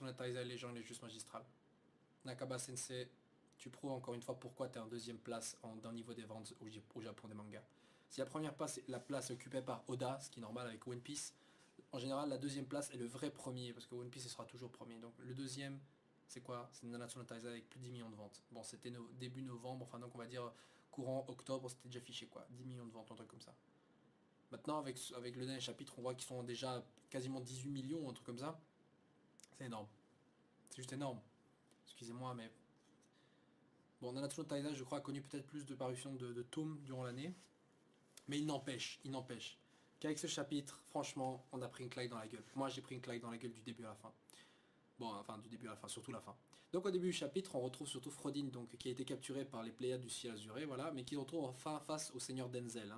Natsuno Taizai, les gens, il est juste magistral. Nakaba Sensei, tu prouves encore une fois pourquoi tu es en deuxième place dans le niveau des ventes au Japon des mangas. Si la première place, la place est occupée par Oda, ce qui est normal avec One Piece, en général la deuxième place est le vrai premier, parce que One Piece il sera toujours premier. Donc le deuxième, c'est quoi? C'est Nanatsu no Taizai avec plus de 10 millions de ventes. Bon, c'était début novembre, enfin donc on va dire courant octobre, c'était déjà fiché quoi, 10 millions de ventes, un truc comme ça. Maintenant avec le dernier chapitre, on voit qu'ils sont déjà quasiment 18 millions, un truc comme ça. C'est énorme. C'est juste énorme. Excusez-moi, mais... Bon, Nanatsu no Taizai, je crois, a connu peut-être plus de parutions de tomes durant l'année. Mais il n'empêche, qu'avec ce chapitre, franchement, on a pris une claque dans la gueule. Moi, j'ai pris une claque dans la gueule du début à la fin. Bon, enfin, du début à la fin, surtout la fin. Donc au début du chapitre, on retrouve surtout Frodin, donc, qui a été capturé par les Pléiades du ciel azuré, voilà, mais qui se retrouve enfin face au seigneur Denzel,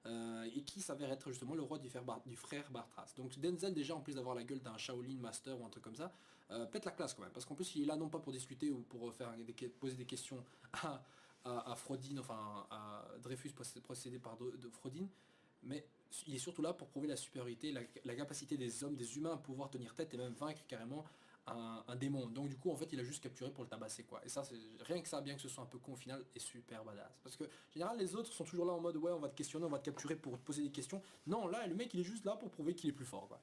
hein, et qui s'avère être justement le roi du frère Bartras. Donc Denzel, déjà, en plus d'avoir la gueule d'un Shaolin Master ou un truc comme ça, pète la classe quand même, parce qu'en plus, il est là non pas pour discuter ou pour poser des questions à Frodin, enfin à Dreyfus procédé par de Frodin, mais il est surtout là pour prouver la supériorité, la capacité des hommes, des humains à pouvoir tenir tête et même vaincre carrément un démon. Donc du coup en fait il a juste capturé pour le tabasser quoi. Et ça c'est rien que ça, bien que ce soit un peu con au final, est super badass. Parce que en général les autres sont toujours là en mode ouais on va te questionner, on va te capturer pour te poser des questions. Non là le mec il est juste là pour prouver qu'il est plus fort quoi.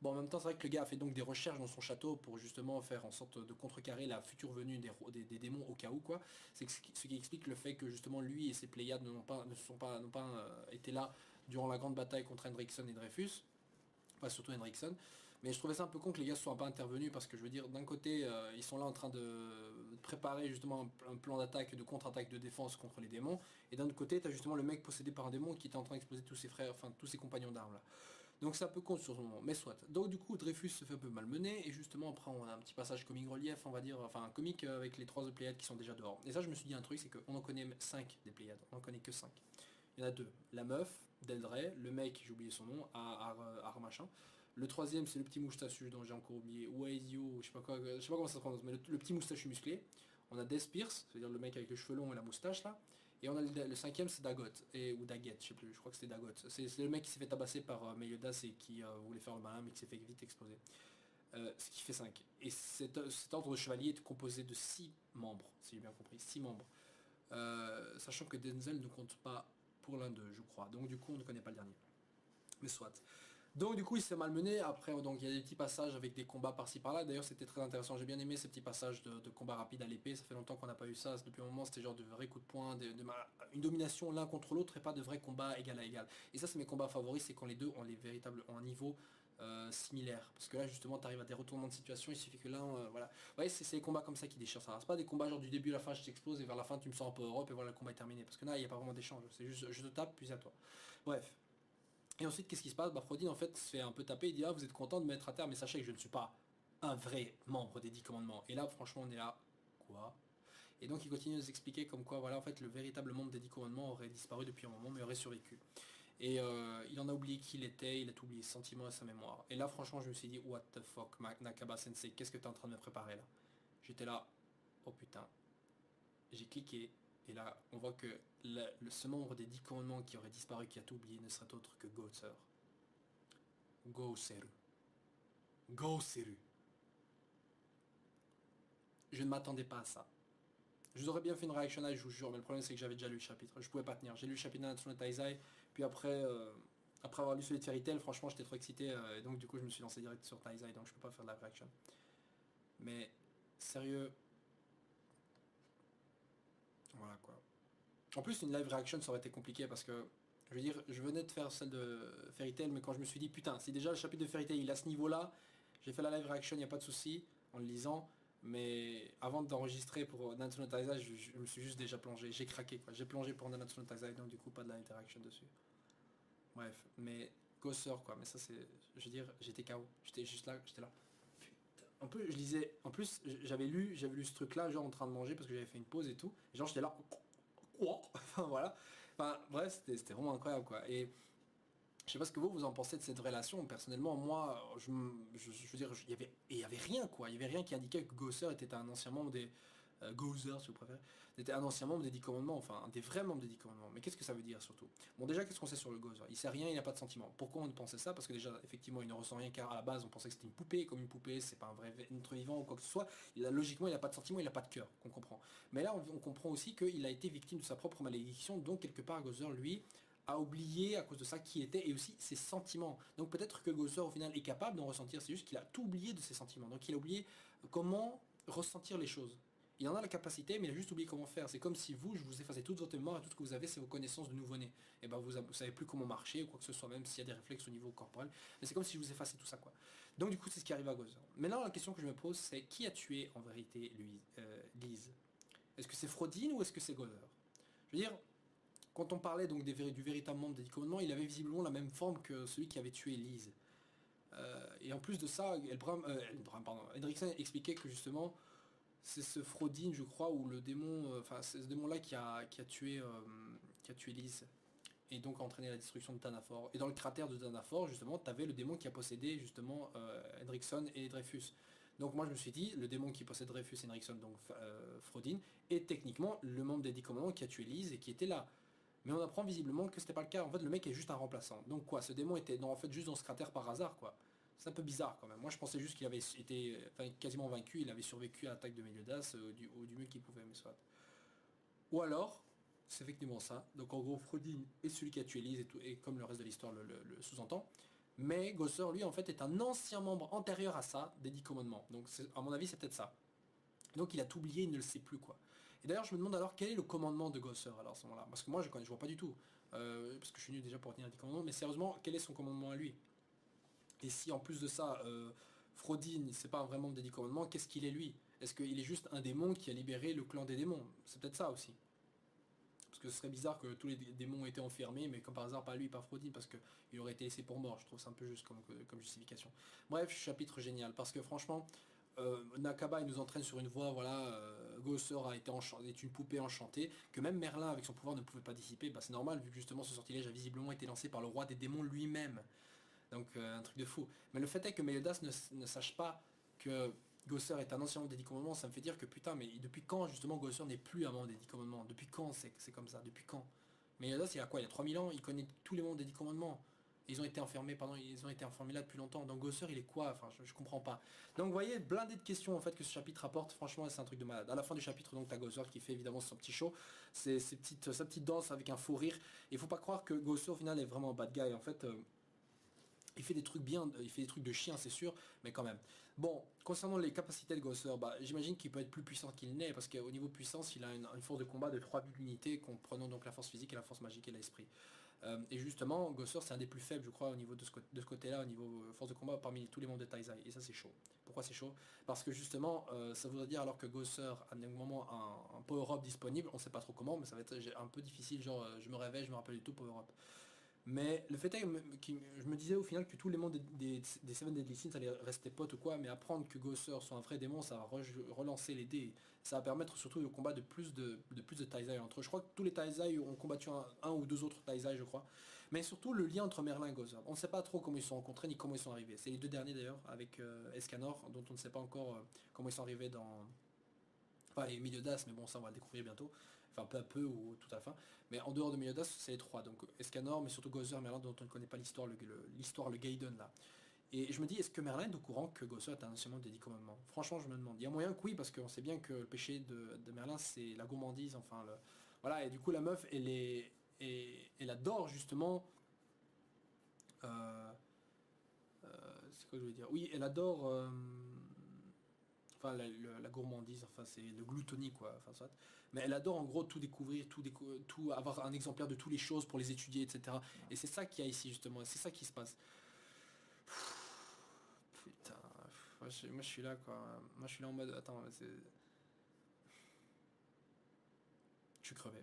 Bon, en même temps, c'est vrai que le gars a fait donc des recherches dans son château pour justement faire en sorte de contrecarrer la future venue des démons au cas où, quoi. C'est ce qui explique le fait que justement lui et ses Pléiades n'ont pas été là durant la grande bataille contre Hendrickson et Dreyfus. Enfin, surtout Hendrickson. Mais je trouvais ça un peu con que les gars ne soient pas intervenus parce que je veux dire, d'un côté, ils sont là en train de préparer justement un plan d'attaque, de contre-attaque, de défense contre les démons. Et d'un autre côté, t'as justement le mec possédé par un démon qui était en train d'exploser tous ses frères, enfin tous ses compagnons d'armes là. Donc c'est un peu con sur ce moment, mais soit. Donc du coup, Dreyfus se fait un peu malmener, et justement après on a un petit passage comique relief, on va dire, enfin un comique avec les trois autres Pléiades qui sont déjà dehors. Et ça je me suis dit un truc, c'est qu'on en connaît 5 des Pléiades, on en connaît que 5. Il y en a deux. La meuf, Deldray, le mec, j'ai oublié son nom, Ar machin. Le troisième, c'est le petit moustachu dont j'ai encore oublié, Waizio, je sais pas quoi, je sais pas comment ça se prononce, mais le petit moustachu musclé. On a Death Pierce, c'est-à-dire le mec avec les cheveux longs et la moustache là. Et on a le cinquième, c'est Dagot, ou Daggett, je sais plus, je crois que c'était Dagot. C'est le mec qui s'est fait tabasser par Meliodas et qui voulait faire le malin, mais qui s'est fait vite exploser. Ce qui fait 5. Et cet ordre de chevalier est composé de 6 membres, si j'ai bien compris, 6 membres. Sachant que Denzel ne compte pas pour l'un d'eux, je crois. Donc du coup, on ne connaît pas le dernier. Mais soit. Donc du coup il s'est malmené, après donc il y a des petits passages avec des combats par-ci par-là, d'ailleurs c'était très intéressant, j'ai bien aimé ces petits passages de combat rapide à l'épée, ça fait longtemps qu'on n'a pas eu ça, depuis un moment c'était genre de vrais coups de poing, une domination l'un contre l'autre et pas de vrais combats égal à égal. Et ça c'est mes combats favoris, c'est quand les deux ont ont un niveau similaire, parce que là justement tu arrives à des retournements de situation, il suffit que là, voilà. Vous voyez c'est les combats comme ça qui déchirent ça, c'est pas des combats genre du début à la fin je t'explose et vers la fin tu me sors un peu Europe et voilà le combat est terminé, parce que là il n'y a pas vraiment d'échange, c'est juste je te tape puis à toi. Bref. Et ensuite, qu'est-ce qui se passe? Bah, Frodin, en fait, se fait un peu taper, il dit, ah, vous êtes content de me mettre à terre, mais sachez que je ne suis pas un vrai membre des 10 commandements. Et là, franchement, on est là, quoi? Et donc, il continue de nous expliquer comme quoi, voilà, en fait, le véritable membre des 10 commandements aurait disparu depuis un moment, mais aurait survécu. Et il en a oublié qui il était, il a oublié ses sentiments et sa mémoire. Et là, franchement, je me suis dit, what the fuck, Nakaba Sensei, qu'est-ce que tu es en train de me préparer là? J'étais là, oh putain, j'ai cliqué, et là, on voit que ce membre des 10 commandements qui aurait disparu, qui a tout oublié, ne serait autre que Gozer. Go Seru. Go Seru. Je ne m'attendais pas à ça. Je vous aurais bien fait une réaction là, je vous jure, mais le problème c'est que j'avais déjà lu le chapitre. Je pouvais pas tenir. J'ai lu le chapitre de Natsuno Taizai, puis après avoir lu celui de Fairy Tail, franchement j'étais trop excité, et donc du coup je me suis lancé direct sur Taizai, donc je peux pas faire de live reaction. Mais sérieux, voilà quoi. En plus une live reaction ça aurait été compliqué parce que, je veux dire, je venais de faire celle de Fairy Tail, mais quand je me suis dit putain, si déjà le chapitre de Fairy Tail il a ce niveau là, j'ai fait la live reaction, il n'y a pas de souci, en le lisant, mais avant d'enregistrer pour Nanatsu no Taizai, je me suis juste déjà plongé, j'ai craqué quoi, j'ai plongé pour Nanatsu no Taizai, donc du coup pas de live reaction dessus. Bref, mais Gosser quoi, mais ça c'est, je veux dire, j'étais KO, j'étais juste là, j'étais là. Putain. En plus je lisais, en plus j'avais lu ce truc là, genre en train de manger parce que j'avais fait une pause et tout, et genre j'étais là, quoi, enfin voilà, enfin bref, c'était vraiment incroyable quoi, et je sais pas ce que vous en pensez de cette relation. Personnellement, moi, je veux dire, il y avait rien quoi. Il y avait rien qui indiquait que Gosser était un ancien membre Gozer si vous préférez, était un ancien membre des 10 commandements, enfin un des vrais membres des 10 commandements. Mais qu'est-ce que ça veut dire surtout? Bon déjà, qu'est-ce qu'on sait sur le Gozer? Il sait rien, il n'a pas de sentiment. Pourquoi on pensait ça? Parce que déjà, effectivement, il ne ressent rien car à la base, on pensait que c'était une poupée, comme une poupée, c'est pas un vrai être vivant ou quoi que ce soit. Logiquement, il n'a pas de sentiment, il n'a pas de cœur, qu'on comprend. Mais là, on comprend aussi qu'il a été victime de sa propre malédiction, donc quelque part, Gozer, lui, a oublié à cause de ça qui était et aussi ses sentiments. Donc peut-être que Gozer au final est capable d'en ressentir, c'est juste qu'il a tout oublié de ses sentiments. Donc il a oublié comment ressentir les choses. Il en a la capacité, mais il a juste oublié comment faire. C'est comme si vous, je vous effacez toute votre mémoire et tout ce que vous avez, c'est vos connaissances de nouveau-né. Et ben vous savez plus comment marcher ou quoi que ce soit, même s'il y a des réflexes au niveau corporel. Mais c'est comme si je vous effaçais tout ça, quoi. Donc du coup, c'est ce qui arrive à Gozer. Maintenant, la question que je me pose, c'est qui a tué en vérité Lise? Est-ce que c'est Frodin ou est-ce que c'est Gozer? Je veux dire, quand on parlait donc du véritable membre des 10 commandements, il avait visiblement la même forme que celui qui avait tué Lise. Et en plus de ça, Hendrickson expliquait que justement, c'est ce Frodin, je crois, ou le démon, enfin c'est ce démon-là qui a tué Lise, et donc a entraîné la destruction de Thanafor. Et dans le cratère de Thanafor, justement, tu avais le démon qui a possédé justement Hendrickson et Dreyfus. Donc moi je me suis dit, le démon qui possède Dreyfus et Hendrickson, donc Frodin, est techniquement le membre des 10 commandements qui a tué Lise et qui était là. Mais on apprend visiblement que c'était pas le cas. En fait, le mec est juste un remplaçant. Donc quoi, ce démon était en fait juste dans ce cratère par hasard, quoi. C'est un peu bizarre quand même. Moi, je pensais juste qu'il avait été quasiment vaincu. Il avait survécu à l'attaque de Meliodas du mieux qu'il pouvait, mais soit. Ou alors, c'est effectivement ça. Donc en gros, Frodin est celui qui a tué Lise et comme le reste de l'histoire le sous-entend. Mais Gozer, lui, en fait, est un ancien membre antérieur à ça des 10 commandements. Donc à mon avis, c'est peut-être ça. Donc il a tout oublié, il ne le sait plus, quoi. Et d'ailleurs, je me demande alors quel est le commandement de Gozer alors à ce moment-là. Parce que moi, je vois pas du tout. Parce que je suis nul déjà pour retenir les 10 commandements. Mais sérieusement, quel est son commandement à lui? Et si en plus de ça, Frodin, c'est pas un vrai membre des 10 commandements, qu'est-ce qu'il est lui? Est-ce qu'il est juste un démon qui a libéré le clan des démons? C'est peut-être ça aussi. Parce que ce serait bizarre que tous les démons aient été enfermés, mais comme par hasard, pas lui, pas Frodin, parce qu'il aurait été laissé pour mort. Je trouve ça un peu juste comme justification. Bref, chapitre génial, parce que franchement, Nakaba il nous entraîne sur une voie, voilà, Gozer est une poupée enchantée, que même Merlin avec son pouvoir ne pouvait pas dissiper. Bah, c'est normal vu que justement ce sortilège a visiblement été lancé par le roi des démons lui-même. Donc un truc de fou. Mais le fait est que Meliodas ne sache pas que Gozer est un ancien membre des 10 commandements, ça me fait dire que putain, mais depuis quand justement Gozer n'est plus un membre des 10 commandements? Depuis quand c'est comme ça? Depuis quand? Meliodas il y a quoi? Il y a 3000 ans, il connaît tous les membres des 10 commandements. Ils ont été enfermés, ils ont été enfermés là depuis longtemps. Donc Gozer il est quoi? Enfin je comprends pas. Donc vous voyez, blindé de questions en fait que ce chapitre apporte, franchement c'est un truc de malade. À la fin du chapitre donc t'as Gozer qui fait évidemment son petit show, sa petite danse avec un faux rire. Il faut pas croire que Gozer au final est vraiment un bad guy. En fait, il fait des trucs bien, il fait des trucs de chien c'est sûr, mais quand même. Bon, concernant les capacités de Gozer, bah, j'imagine qu'il peut être plus puissant qu'il n'est, parce qu'au niveau puissance, il a une force de combat de 3000 unités, comprenant donc la force physique et la force magique et l'esprit. Et justement, Gozer c'est un des plus faibles, je crois, au niveau de ce côté-là, au niveau force de combat, parmi tous les membres de Taizai. Et ça c'est chaud. Pourquoi c'est chaud? Parce que justement, ça voudrait dire alors que Gozer a à un moment un power-up disponible, on sait pas trop comment, mais ça va être un peu difficile, genre je me réveille, je me rappelle du tout power-up. Mais le fait est que je me disais au final que tous les membres des Seven Deadly Sins allaient rester potes ou quoi, mais apprendre que Gozer soit un vrai démon, ça va relancer les dés. Ça va permettre surtout le combat de plus de Taizai entre eux. Je crois que tous les Taizai ont combattu un ou deux autres Taizai, je crois. Mais surtout le lien entre Merlin et Gozer. On ne sait pas trop comment ils se sont rencontrés ni comment ils sont arrivés. C'est les deux derniers d'ailleurs, avec Escanor, dont on ne sait pas encore comment ils sont arrivés dans... Enfin, les Meliodas, mais bon, ça on va le découvrir bientôt. Enfin, peu à peu ou tout à la fin. Mais en dehors de Meliodas, c'est les trois. Donc Escanor, mais surtout Gozer, Merlin, dont on ne connaît pas l'histoire, le Gaiden là. Et je me dis, est-ce que Merlin est au courant que Gozer est un ancien membre des 10 commandements? Franchement, je me demande. Il y a moyen que oui, parce qu'on sait bien que le péché de Merlin, c'est la gourmandise, enfin, voilà, et du coup, la meuf, elle adore justement... c'est quoi que je veux dire? Oui, elle adore... enfin la gourmandise, enfin c'est le gloutonie quoi, enfin soit. Mais elle adore en gros tout découvrir, tout avoir un exemplaire de toutes les choses pour les étudier, etc. Et c'est ça qu'il y a ici justement, c'est ça qui se passe. Putain, moi je suis là quoi, moi je suis là en mode, attends, je suis crevé.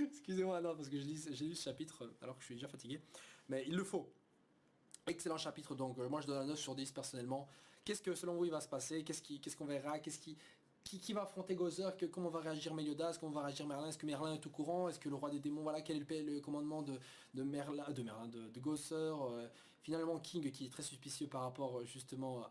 Excusez-moi, non, parce que j'ai lu ce chapitre alors que je suis déjà fatigué, mais il le faut. Excellent chapitre, donc moi je donne un 9 sur 10 personnellement. Qu'est-ce que selon vous il va se passer? Qu'est-ce qu'on verra? Qui va affronter Gozer? Comment va réagir Meliodas? Comment va réagir Merlin? Est-ce que Merlin est au courant? Est-ce que le roi des démons, voilà, quel est le commandement de Gozer? Finalement King qui est très suspicieux par rapport justement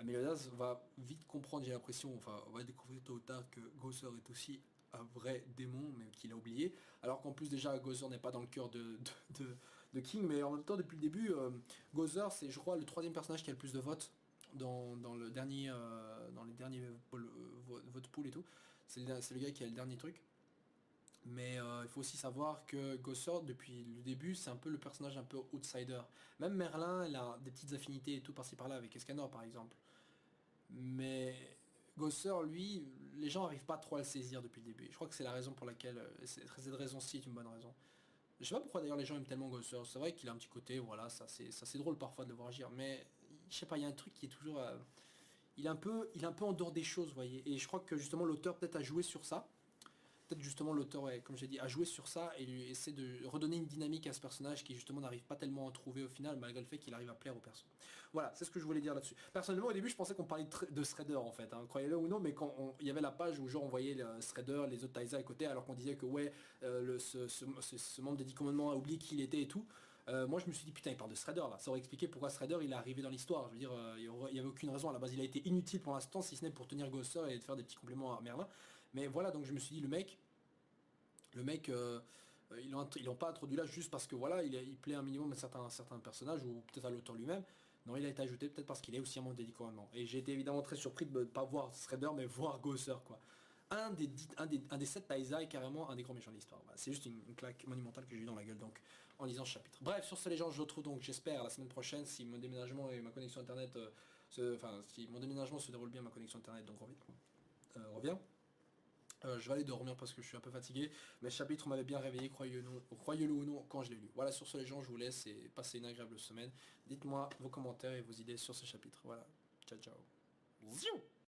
Meliodas va vite comprendre, j'ai l'impression, enfin on va découvrir tôt ou tard que Gozer est aussi un vrai démon, mais qu'il a oublié. Alors qu'en plus déjà Gozer n'est pas dans le cœur de King, mais en même temps depuis le début, Gozer c'est je crois le troisième personnage qui a le plus de votes dans le dernier dans les derniers vote pool et tout. C'est le gars qui a le dernier truc. Mais il faut aussi savoir que Gossard, depuis le début, c'est un peu le personnage un peu outsider. Même Merlin, il a des petites affinités et tout par-ci par-là avec Escanor par exemple. Mais Gossard, lui, les gens n'arrivent pas trop à le saisir depuis le début. Je crois que c'est la raison pour laquelle... cette raison-ci est une bonne raison. Je sais pas pourquoi d'ailleurs les gens aiment tellement Gossard. C'est vrai qu'il a un petit côté, voilà, ça c'est drôle parfois de le voir agir. Mais je sais pas, il y a un truc qui est toujours... il est un peu en dehors des choses, vous voyez. Et je crois que justement l'auteur peut-être a joué sur ça. Peut-être justement l'auteur, ouais, comme j'ai dit, a joué sur ça et lui essaie de redonner une dynamique à ce personnage qui justement n'arrive pas tellement à en trouver au final, malgré le fait qu'il arrive à plaire aux personnes. Voilà, c'est ce que je voulais dire là-dessus. Personnellement, au début, je pensais qu'on parlait de Shredder en fait, hein, croyez-le ou non, mais quand il y avait la page où genre on voyait le Shredder, les autres Taisa à côté, alors qu'on disait que ouais, ce membre des 10 commandements a oublié qui il était et tout. Moi je me suis dit putain il parle de Shredder là, ça aurait expliqué pourquoi Shredder il est arrivé dans l'histoire, je veux dire il y avait aucune raison à la base, il a été inutile pour l'instant si ce n'est pour tenir Gosser et de faire des petits compléments à Merlin, mais voilà donc je me suis dit le mec, ils l'ont pas introduit là juste parce que voilà, il plaît un minimum à certains personnages ou peut-être à l'auteur lui-même. Non, il a été ajouté peut-être parce qu'il est aussi un membre des 10 commandements. Et j'ai été évidemment très surpris de ne pas voir Shredder, mais voir Gosser, quoi. Un des 7 Taisa est carrément un des grands méchants de l'histoire. Voilà, c'est juste une claque monumentale que j'ai eu dans la gueule donc en lisant ce chapitre. Bref, sur ce les gens, je retrouve donc j'espère la semaine prochaine si mon déménagement et ma connexion internet, enfin si mon déménagement se déroule bien, ma connexion internet donc revient. Je vais aller dormir parce que je suis un peu fatigué, mais ce chapitre m'avait bien réveillé, croyez-le ou non, quand je l'ai lu. Voilà, sur ce les gens, je vous laisse et passez une agréable semaine. Dites-moi vos commentaires et vos idées sur ce chapitre. Voilà, ciao ciao.